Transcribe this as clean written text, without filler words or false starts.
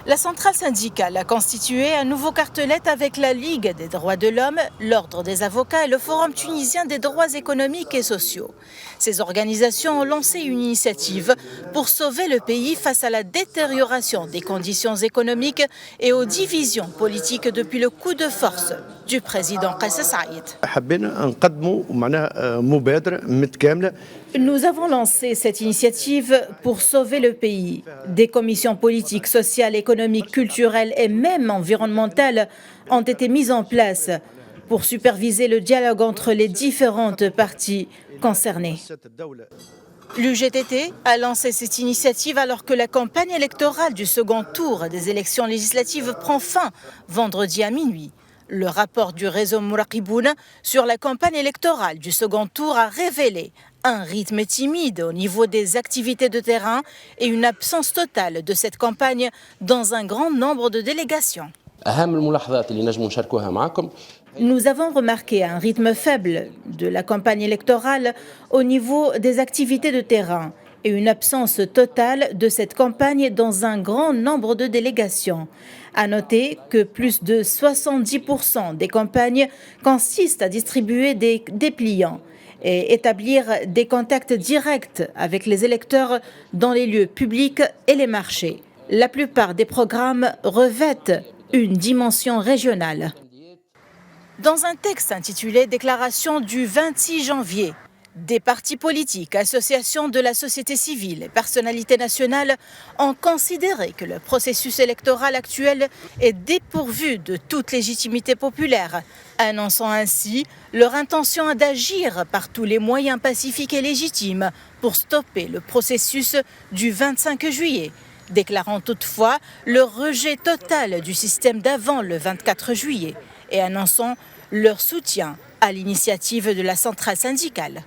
La centrale syndicale a constitué un nouveau cartelette avec la Ligue des droits de l'homme, l'Ordre des avocats et le Forum tunisien des droits économiques et sociaux. Ces organisations ont lancé une initiative pour sauver le pays face à la détérioration des conditions économiques et aux divisions politiques depuis le coup de force du président Kais Saïed. Nous avons lancé cette initiative pour sauver le pays. Des commissions politiques, sociales, économiques, culturelles et même environnementales ont été mises en place pour superviser le dialogue entre les différentes parties concernées. L'UGTT a lancé cette initiative alors que la campagne électorale du second tour des élections législatives prend fin vendredi à minuit. Le rapport du réseau Mouraqiboun sur la campagne électorale du second tour a révélé un rythme timide au niveau des activités de terrain et une absence totale de cette campagne dans un grand nombre de délégations. Nous avons remarqué un rythme faible de la campagne électorale au niveau des activités de terrain et une absence totale de cette campagne dans un grand nombre de délégations. À noter que plus de 70% des campagnes consistent à distribuer des dépliants et établir des contacts directs avec les électeurs dans les lieux publics et les marchés. La plupart des programmes revêtent une dimension régionale. Dans un texte intitulé « Déclaration du 26 janvier », des partis politiques, associations de la société civile et personnalités nationales ont considéré que le processus électoral actuel est dépourvu de toute légitimité populaire, annonçant ainsi leur intention d'agir par tous les moyens pacifiques et légitimes pour stopper le processus du 25 juillet, déclarant toutefois le rejet total du système d'avant le 24 juillet et annonçant leur soutien à l'initiative de la centrale syndicale.